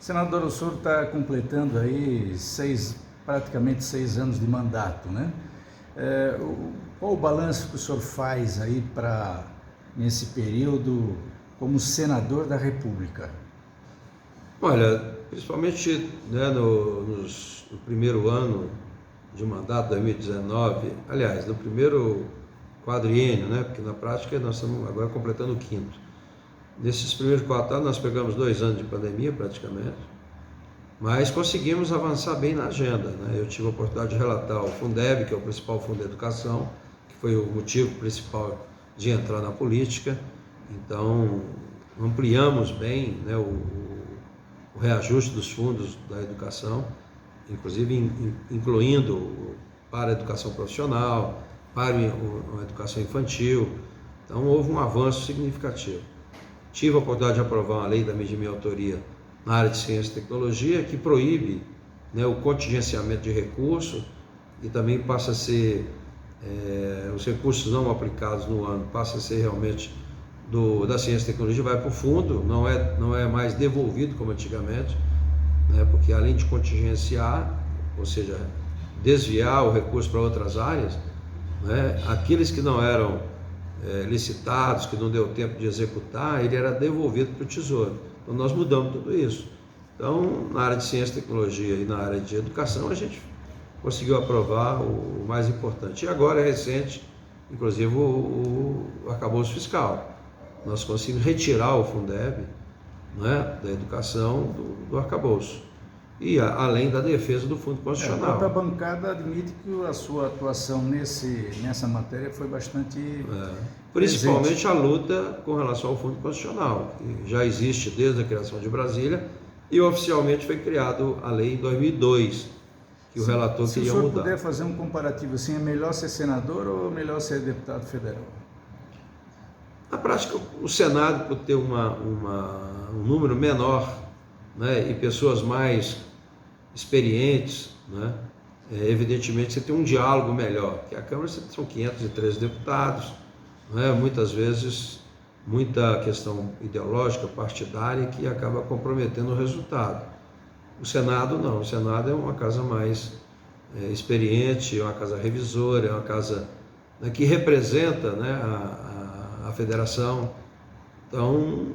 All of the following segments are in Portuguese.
Senador, o senhor está completando aí praticamente 6 anos de mandato, né? Qual o balanço que o senhor faz aí nesse período como senador da República? Olha, principalmente, né, no primeiro ano de mandato, 2019, aliás, no primeiro quadriênio, né, porque na prática nós estamos agora completando o quinto. Nesses primeiros 4 anos nós pegamos 2 anos de pandemia praticamente, mas conseguimos avançar bem na agenda, né? Eu tive a oportunidade de relatar o Fundeb, que é o principal fundo de educação, que foi o motivo principal de entrar na política. Então, ampliamos bem, né, o reajuste dos fundos da educação, inclusive incluindo para a educação profissional, para a educação infantil. Então, houve um avanço significativo. Tive a oportunidade de aprovar uma lei também de minha autoria na área de ciência e tecnologia, que proíbe, né, o contingenciamento de recursos e também passa a ser, os recursos não aplicados no ano, passa a ser realmente da ciência e tecnologia, vai para o fundo, não é mais devolvido como antigamente, né, porque além de contingenciar, ou seja, desviar o recurso para outras áreas, né, aqueles que não eram licitados, que não deu tempo de executar, ele era devolvido para o Tesouro. Então nós mudamos tudo isso. Então, na área de ciência e tecnologia e na área de educação, a gente conseguiu aprovar o mais importante. E agora é recente, inclusive, o arcabouço fiscal. Nós conseguimos retirar o Fundeb, né, da educação do arcabouço. E além da defesa do Fundo Constitucional. A própria bancada admite que a sua atuação nessa matéria foi bastante principalmente presente. A luta com relação ao Fundo Constitucional, que já existe desde a criação de Brasília e oficialmente foi criado a lei em 2002, que o relator queria mudar. Se o senhor puder fazer um comparativo assim, é melhor ser senador ou melhor ser deputado federal? Na prática, o Senado, por ter um número menor, né, e pessoas mais experientes, né, evidentemente você tem um diálogo melhor, que a Câmara são 513 deputados, né, muitas vezes muita questão ideológica, partidária, que acaba comprometendo o resultado. O Senado não, o Senado é uma casa mais experiente, é uma casa revisora, é uma casa, né, que representa, né, a federação. Então,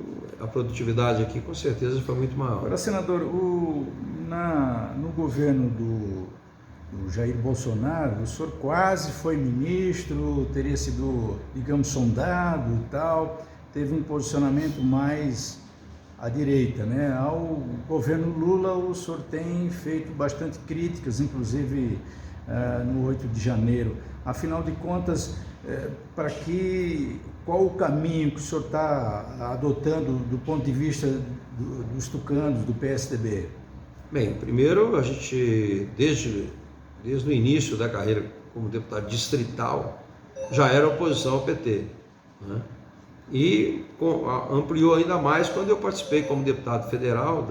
a produtividade aqui com certeza foi muito maior. Agora, senador, no governo do Jair Bolsonaro, o senhor quase foi ministro, teria sido, digamos, sondado e tal, teve um posicionamento mais à direita, né? Ao governo Lula, o senhor tem feito bastante críticas, inclusive no 8 de janeiro. Afinal de contas, qual o caminho que o senhor está adotando do ponto de vista dos tucanos, do PSDB? Bem, primeiro a gente, desde o início da carreira como deputado distrital, já era oposição ao PT, né? E ampliou ainda mais quando eu participei como deputado federal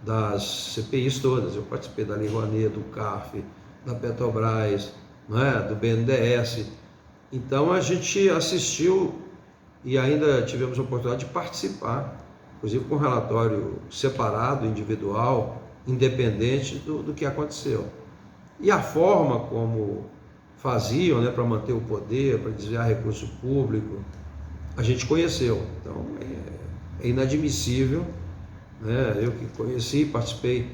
das CPIs todas. Eu participei da Lei Rouanet, do CARF, da Petrobras, né, do BNDES. Então a gente assistiu e ainda tivemos a oportunidade de participar, inclusive com um relatório separado, individual, independente do que aconteceu. E a forma como faziam, né, para manter o poder, para desviar recurso público, a gente conheceu. Então é inadmissível, né, eu que conheci, participei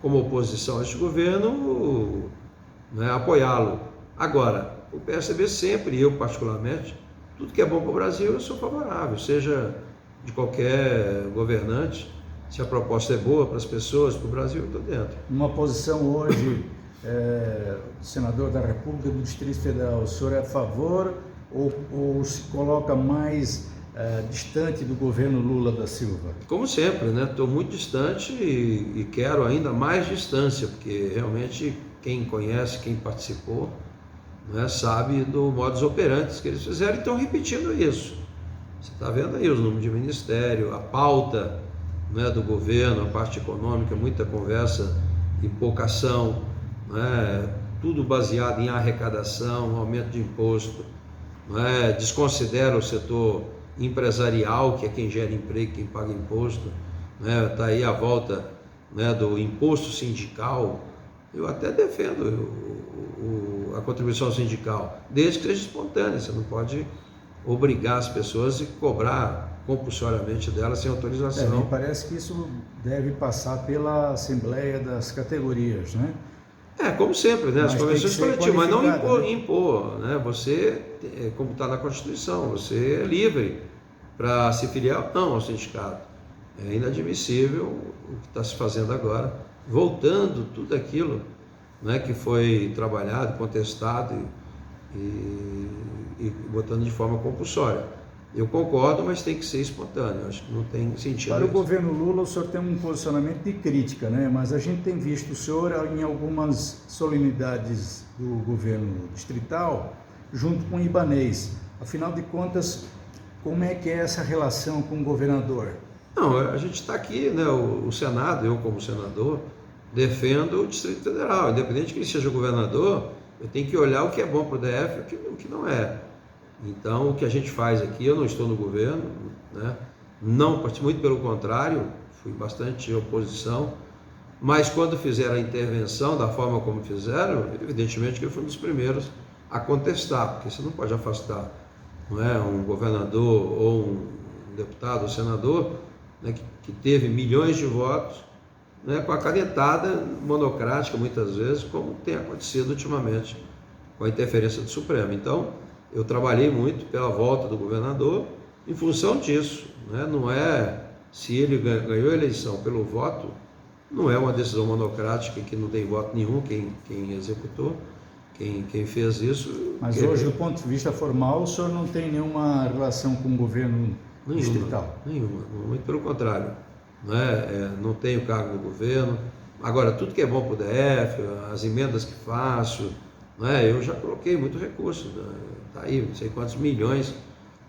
como oposição a este governo, né, apoiá-lo. Agora, o PSDB sempre, eu particularmente, tudo que é bom para o Brasil eu sou favorável, seja de qualquer governante, se a proposta é boa para as pessoas, para o Brasil, eu estou dentro. Uma posição hoje, senador da República do Distrito Federal, o senhor é a favor ou se coloca mais distante do governo Lula da Silva? Como sempre, né? Estou muito distante e quero ainda mais distância, porque realmente quem conhece, quem participou, né, sabe do modus operandi que eles fizeram e estão repetindo isso. Você está vendo aí os números de ministério, a pauta, né, do governo, a parte econômica, muita conversa e pouca ação, né, tudo baseado em arrecadação, aumento de imposto, né, desconsidera o setor empresarial, que é quem gera emprego, quem paga imposto. né? Tá aí a volta, né, do imposto sindical. Eu até defendo a contribuição sindical, desde que seja espontânea. Você não pode obrigar as pessoas e cobrar compulsoriamente delas sem autorização. Me parece que isso deve passar pela Assembleia das Categorias, né? Como sempre, né? As convenções coletivas, mas não impor, né? Você, como está na Constituição, você é livre para se filiar ou não ao sindicato. É inadmissível o que está se fazendo agora, voltando tudo aquilo, né, que foi trabalhado, contestado e botando de forma compulsória. Eu concordo, mas tem que ser espontâneo, acho que não tem sentido. Para o governo Lula, o senhor tem um posicionamento de crítica, né? Mas a gente tem visto o senhor em algumas solenidades do governo distrital, junto com o Ibanez. Afinal de contas, como é que é essa relação com o governador? Não, a gente está aqui, né? O Senado, eu como senador, defendo o Distrito Federal. Independente de quem seja o governador, eu tenho que olhar o que é bom para o DF e o que não é. Então, o que a gente faz aqui, eu não estou no governo, né? Não, muito pelo contrário, fui bastante oposição, mas quando fizeram a intervenção da forma como fizeram, evidentemente que eu fui um dos primeiros a contestar, porque você não pode afastar, não é, um governador ou um deputado ou senador, né, que teve milhões de votos, né, com a canetada monocrática, muitas vezes, como tem acontecido ultimamente com a interferência do Supremo. Então, eu trabalhei muito pela volta do governador em função disso, né? Não é se ele ganhou a eleição pelo voto, não é uma decisão monocrática que não tem voto nenhum, quem executou, quem fez isso. Mas hoje, do ponto de vista formal, o senhor não tem nenhuma relação com o governo distrital? Nenhuma, muito pelo contrário. Não tenho cargo no governo. Agora, tudo que é bom para o DF, as emendas que faço, eu já coloquei muito recurso, está aí, não sei quantos milhões,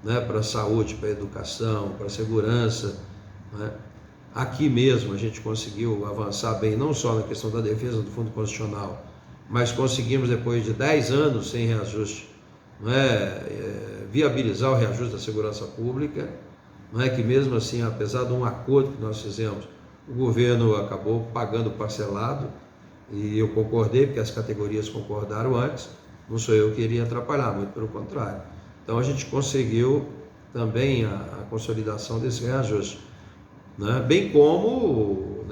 para a saúde, para a educação, para a segurança. Aqui mesmo a gente conseguiu avançar bem, não só na questão da defesa do Fundo Constitucional, mas conseguimos, depois de 10 anos sem reajuste, viabilizar o reajuste da segurança pública, que mesmo assim, apesar de um acordo que nós fizemos, o governo acabou pagando parcelado, e eu concordei, porque as categorias concordaram antes, não sou eu que iria atrapalhar, muito pelo contrário. Então a gente conseguiu também a consolidação desse reajuste, bem como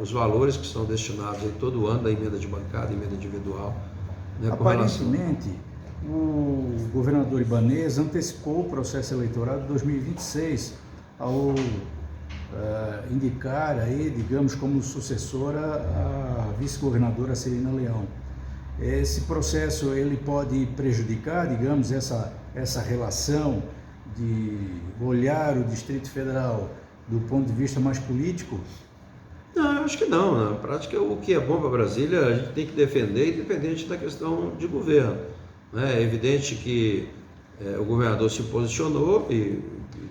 os valores que são destinados aí todo ano da emenda de bancada, emenda individual. Aparentemente, o governador Ibanez antecipou o processo eleitoral de 2026 ao indicar aí, digamos, como sucessora a vice-governadora Celina Leão. Esse processo ele pode prejudicar, digamos, essa relação de olhar o Distrito Federal do ponto de vista mais político? Não, eu acho que não. Na prática, o que é bom para Brasília a gente tem que defender, independente da questão de governo. É evidente que o governador se posicionou e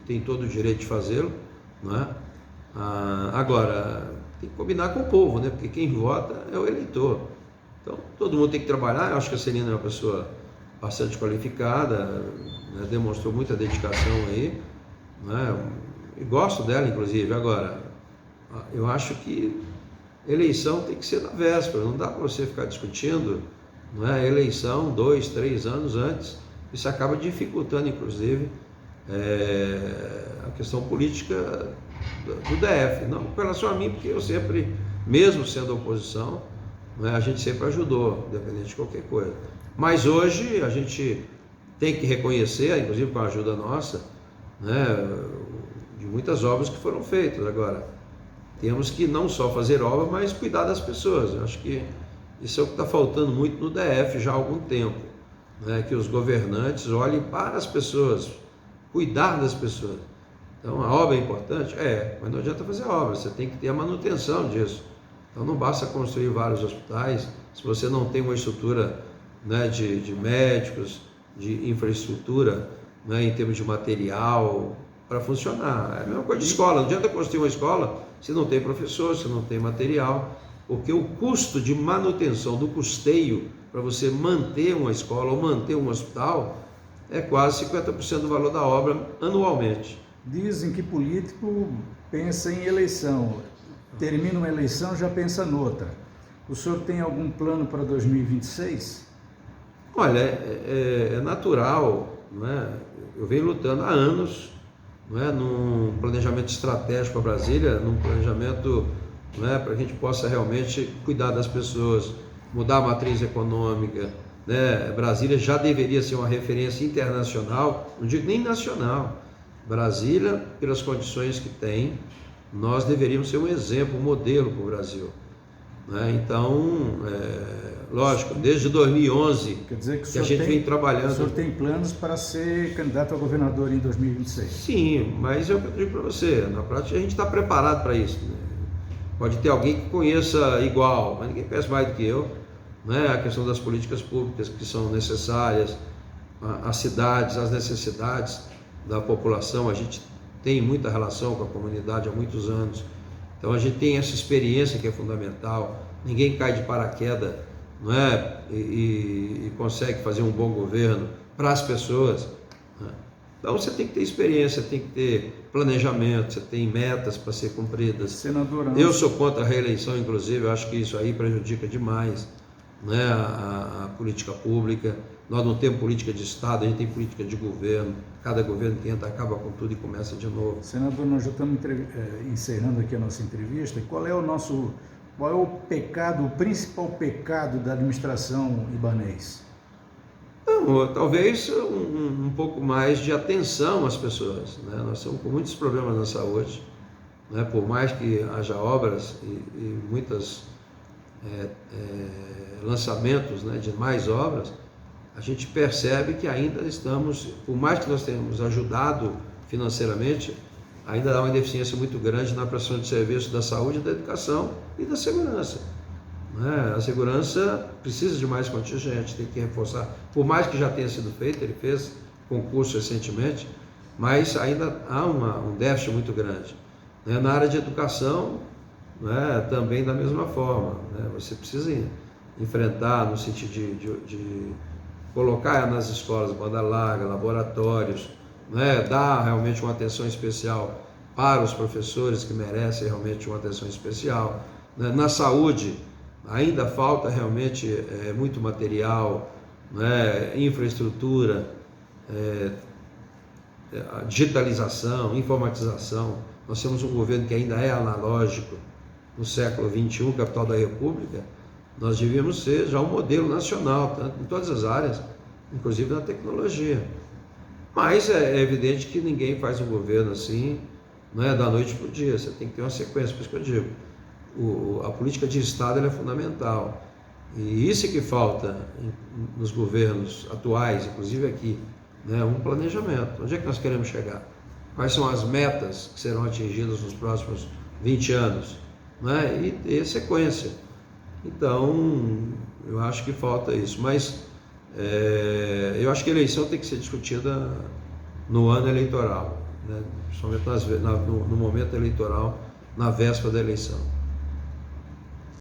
tem todo o direito de fazê-lo, agora, tem que combinar com o povo, porque quem vota é o eleitor. Então, todo mundo tem que trabalhar. Eu acho que a Celina é uma pessoa bastante qualificada, demonstrou muita dedicação aí, e gosto dela, inclusive. Agora, eu acho que eleição tem que ser na véspera, não dá para você ficar discutindo eleição 2, 3 anos antes. Isso acaba dificultando, inclusive, a questão política do DF. Não com relação a mim, porque eu sempre, mesmo sendo oposição, a gente sempre ajudou, independente de qualquer coisa. Mas hoje a gente tem que reconhecer, inclusive com a ajuda nossa, de muitas obras que foram feitas. Agora, temos que não só fazer obra, mas cuidar das pessoas. Eu acho que isso é o que está faltando muito no DF já há algum tempo, que os governantes olhem para as pessoas, cuidar das pessoas. Então, a obra é importante? Mas não adianta fazer obra, você tem que ter a manutenção disso. Então, não basta construir vários hospitais se você não tem uma estrutura de médicos, de infraestrutura, em termos de material, para funcionar. É a mesma coisa de escola, não adianta construir uma escola se não tem professor, se não tem material, porque o custo de manutenção do custeio para você manter uma escola ou manter um hospital é quase 50% do valor da obra anualmente. Dizem que político pensa em eleição, termina uma eleição, já pensa noutra. O senhor tem algum plano para 2026? Olha, é natural, né? Eu venho lutando há anos, né, num planejamento estratégico para Brasília, num planejamento, né, para que a gente possa realmente cuidar das pessoas, mudar a matriz econômica, né? Brasília já deveria ser uma referência internacional, não digo nem nacional. Brasília, pelas condições que tem, nós deveríamos ser um exemplo, um modelo para o Brasil, né? Então, lógico, desde 2011 Quer dizer que a gente vem trabalhando. O senhor tem planos para ser candidato a governador em 2026? Sim, mas é o que eu digo para você, na prática a gente está preparado para isso, né? Pode ter alguém que conheça igual, mas ninguém conhece mais do que eu, né? A questão das políticas públicas que são necessárias, as cidades, as necessidades da população, a gente tem muita relação com a comunidade há muitos anos, então a gente tem essa experiência que é fundamental, ninguém cai de paraquedas, não é? E consegue fazer um bom governo para as pessoas, né? Então você tem que ter experiência, tem que ter planejamento, você tem metas para ser cumpridas. Senador, eu sou contra a reeleição, inclusive, eu acho que isso aí prejudica demais, né, a política pública. Nós não temos política de Estado, a gente tem política de governo, cada governo tenta, acaba com tudo e começa de novo. Senador, nós já estamos encerrando aqui a nossa entrevista. Qual é o pecado, o principal pecado da administração Ibanez? Não, talvez um pouco mais de atenção às pessoas, né? Nós estamos com muitos problemas na saúde, né? Por mais que haja obras e muitos lançamentos, né, de mais obras, a gente percebe que ainda estamos, por mais que nós tenhamos ajudado financeiramente, ainda há uma deficiência muito grande na prestação de serviços da saúde, da educação e da segurança, né? A segurança precisa de mais contingente, tem que reforçar, por mais que já tenha sido feito, ele fez concurso recentemente, mas ainda há um déficit muito grande, né? Na área de educação, né, também da mesma forma, né? Você precisa enfrentar no sentido de colocar nas escolas banda larga, laboratórios, né, dar realmente uma atenção especial para os professores que merecem realmente uma atenção especial, né? Na saúde ainda falta realmente muito material, né, infraestrutura, digitalização, informatização. Nós temos um governo que ainda é analógico no século XXI, capital da República. Nós devíamos ser já um modelo nacional, tanto em todas as áreas, inclusive na tecnologia. Mas é evidente que ninguém faz um governo assim, não é da noite para o dia, você tem que ter uma sequência, por isso que eu digo, a política de Estado ela é fundamental. E isso é que falta nos governos atuais, inclusive aqui, né, um planejamento. Onde é que nós queremos chegar? Quais são as metas que serão atingidas nos próximos 20 anos? Né? E ter sequência. Então, eu acho que falta isso, mas eu acho que a eleição tem que ser discutida no ano eleitoral, né? Principalmente no momento eleitoral, na véspera da eleição.